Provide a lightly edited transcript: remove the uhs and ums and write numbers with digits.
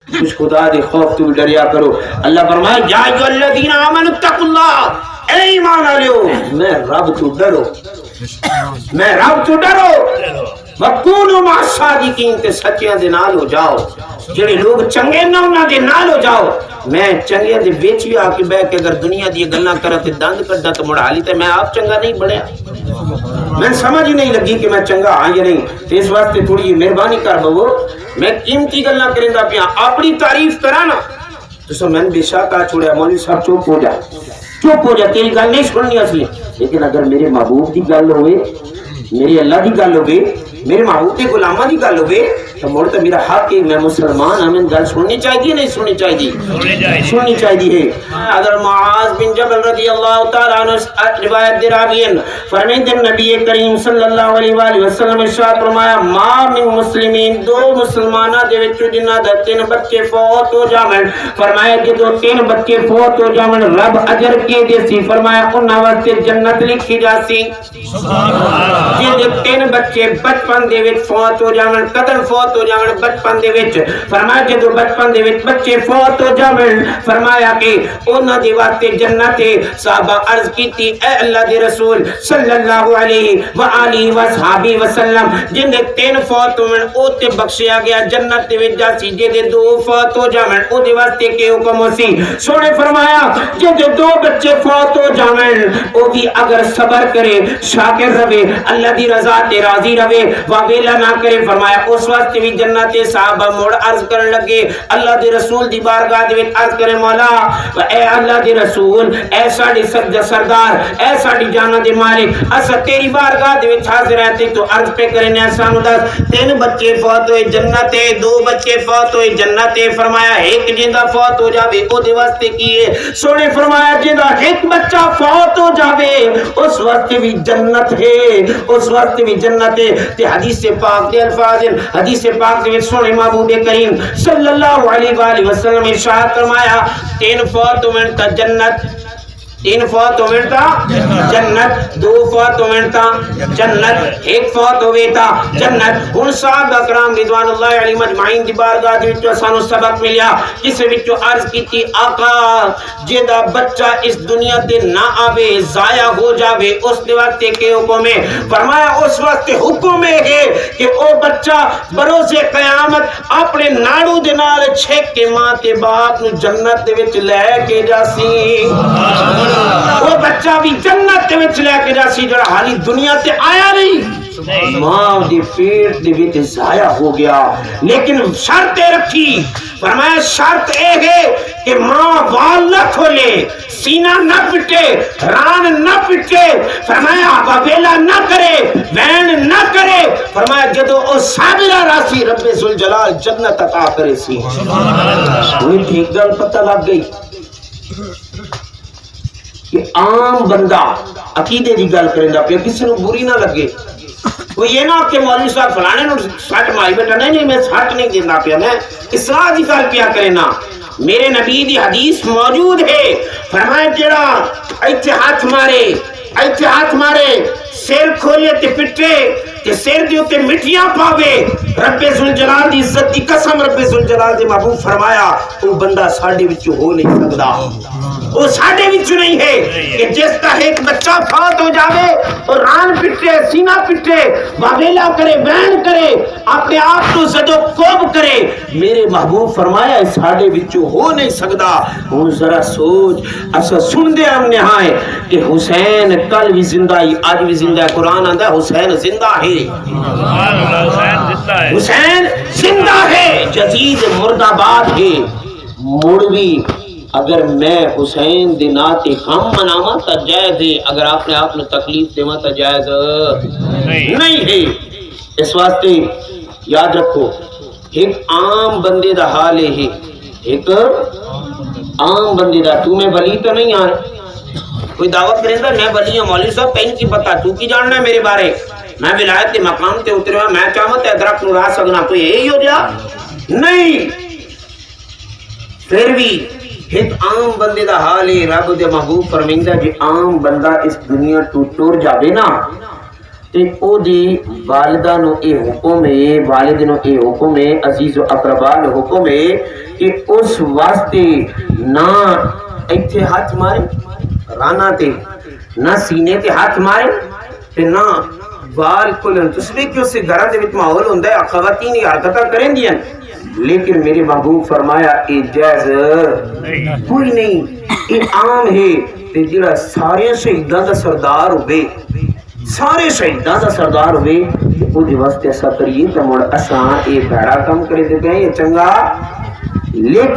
اس خدا دے خوف تو ڈریا کرو. اللہ فرمائے یا ایھا الذین آمنوا اتقوا اللہ، اے ایمان والو میں رب تو ڈرو، میں رب تو ڈرو. وَكُونُوا مَعَ الصَّادِقِينَ تے سچیاں دے نال ہو جاؤ. جڑے لوگ چنگے نہ انہاں دے نال ہو جاؤ. میں چنگے دے وچ بھی آ کے بہ کے اگر دنیا دی گلاں کراں تے دند کڈاں تے مڑ حالی تے میں آپ چنگا نہیں بڑھیا. میں سمجھ نہیں لگی کہ میں چنگا ہاں یا نہیں. اس واسطے تھوڑی مہربانی کر بابو، میں قیمتی گلاں کریندا پیا، اپنی تعریف کراں نا تو میں بے شک آ چھوڑیا مولوی صاحب چپ ہو جا، چپ ہو جا، تیری گل نہیں سننی اصلی. لیکن اگر میرے محبوب دی گل ہوئے، میری اللہ دی گل ہوئے، میرے محبوب کے غلاماں دی گل ہوئے تو مڑ تو میرا حق ہے، میں مسلمان ہوں، میں گل سننی چاہیے نہیں سننی چاہیے؟ سننی چاہیے. حضرت معاذ بن جبل رضی اللہ تعالیٰ عنہ روایت دے راوین فرمائیں نبی کریم صلی اللہ علیہ وآلہ وسلم ارشاد فرمایا ما من مسلمین، دو مسلمانہ دے وچوں جنہاں دے 3 بچے فوت ہو جاون، فرمایا جدوں 3 بچے فوت ہو جاون رب اجر کے دیسی، فرمایا انہاں واسطے جنت لکھی جاسی. سبحان اللہ. جے 3 بچے بچپن دے وچ فوت ہو جاون، قدر فوت ہو جاون بچپن دے وچ، فرمایا جدوں بچپن دے وچ بچے فوت ہو جاون فرمایا کہ انہاں دے واسطے جنت ہے. صحابہ عرض کیتی اے اللہ دے رسول صلی اللہ علیہ وآلہ وصحبہ وسلم جن دے 3 فوت ہوون او تے بخشیا گیا جنت دے وچ جاسی، جے دے 2 فوت ہو جاون او دے واسطے کی حکم ہوسی؟ سونے فرمایا جے دے 2 بچے فوت ہو جاون او بھی اگر صبر کرے، شاکر رہے، اللہ دی رضا تے راضی رہے، واویلا نہ کرے، فرمایا اس واسطے بھی جنت. صحابہ مڑ عرض کرن لگے اللہ دے رسول دی بارگاہ دے وچ عرض کرے مولا اے اللہ دے رسول، اے ساڈے سردار، اے ساڈی جاناں دے مالک، اسا تیری بارگاہ دے وچ حاضر ہیں تو عرض پہ کرنے سانو دس 3 بچے فوت ہوئے جنت ہے، 2 بچے فوت ہوئے جنت ہے، فرمایا ایک جیندا فوت ہو جاوے او دے واسطے کی ہے؟ سونے فرمایا جیندا ایک بچہ فوت ہو جاوے اس واسطے بھی جنت ہے، اس واسطے بھی جنت ہے. تے حدیث پاک دے الفاظ ہیں، حدیث پاک دے سونے محبوب کریم صلی اللہ علیہ وآلہ وسلم ارشاد فرمایا 3 فوت ہوئے تا جنت، 3 فوت ہوئے تا جنت، 2 فوت ہوئے تا جنت، 1 فوت ہوئے تا جنت. ان صحابہ کرام رضوان اللہ علیہ مجمعین دی بارگاہ دے وچوں سانو سبق ملیا، جس وچوں عرض کیتی آقا جیدا بچہ اس دنیا تے نہ آوے ضائع ہو جاوے اس دے واسطے کے حکم ہے؟ فرمایا اس واسطے حکم ہے کہ او بچہ بروز قیامت اپنے ناڑو دے نال چھک کے ماں تے باپ نو جنت دے وچ لے کے جاسی. وہ بچہ بھی جنت دے وچ لے کے جاسی جڑا حالی دنیا تے آیا نہیں، ماں دی پیٹ دے وچ ضائع ہو گیا. لیکن شرط رکھی، فرمایا شرط اے ہے کہ ماں وال نہ کھولے، سینہ نہ پٹے، ران نہ پٹے، فرمایا واویلا نہ کرے، وین نہ کرے، فرمایا جدو او صابرہ راسی رب ذوالجلال جنت عطا کرے سی. کوئی ٹھیک گل پتہ لگ گئی کہ عام بندہ عقیدے دی گل کریندا پیا، کسی نو بری نہ لگے. وہ یہ نہ کہ مولوی صاحب فلانے نو سٹ ماری بیٹھا، نہیں میں سٹ نہیں دیندا پیا، میں اصلاح دی گل پیا کرنا. میرے نبی دی حدیث موجود ہے، فرمایا جڑا ایتھے ہاتھ مارے، ایتھے ہاتھ مارے، سر کھولے تے پٹے تے سر دے اوتے مٹیاں پاوے، رب ذوالجلال دی عزت دی قسم رب ذوالجلال دے محبوب فرمایا وہ بندہ ساڈے وچوں ہو نہیں سکدا. وہ ساڈے وچ نہیں ہے کہ جس کا ایک بچہ فوت ہو جاوے اور ران پٹے، سینہ پٹے، واویلا کرے، بین کرے، اپنے آپ کو زد و کوب کرے. میرے محبوب فرمایا ساڈے وچوں ہو نہیں سکدا. ہن ذرا سوچ، اسا سن دے ہم نے ہائے کہ حسین کل بھی زندہ ہی، آج بھی زندہ ہے. قرآن آندا ہے حسین زندہ ہے، حسین زندہ ہے، یزید مرد آباد ہے. مڑوی اگر میں حسین دے ناتے غم مناواں تا جائز ہے، اگر آپ نے آپ نے تکلیف دیواں تا جائز نہیں ہے. اس واسطے یاد رکھو ایک عام بندے دا حال ہے، ایک عام بندے دا. تو میں ولی تو نہیں آئے، کوئی دعوت کریں گا میں ولی ہوں، مولوی صاحب پہن کی پتا تو کی جاننا ہے میرے بارے، میں ولایت کے مقام تے اترے ہوں، میں چاہوں تے درخت نو راہ سکنا، تو یہی ہو جا نہیں. پھر بھی ایک عام بندے دا حال ہے. رب دے محبوب فرمائندا جی عام بندہ اس دنیا تو ٹر جاوے نا تے او دی والدہ نو اے حکم ہے، والد نو اے حکم ہے، عزیز و اقربا نو حکم ہے کہ اس واسطے نہ ایتھے ہاتھ مارے رانا تے، نہ سینے تے ہاتھ مارے تے نہ وال کھولن. تس بھی کہ اسے گھر دے وچ ماحول ہوندا ہے خواتین حرکتاں کریں دیاں، لیکن میرے محبوب فرمایا اے جائز کوئی نہیں، اے عام ہے. تے جڑا سارے شہیداں دا سردار ہوئے، سارے شہیداں دا سردار ہوئے، او دے واسطے ایسا کریے تے مڑ اساں اے بھڑا کم کرے تے گئے چنگا. لیکن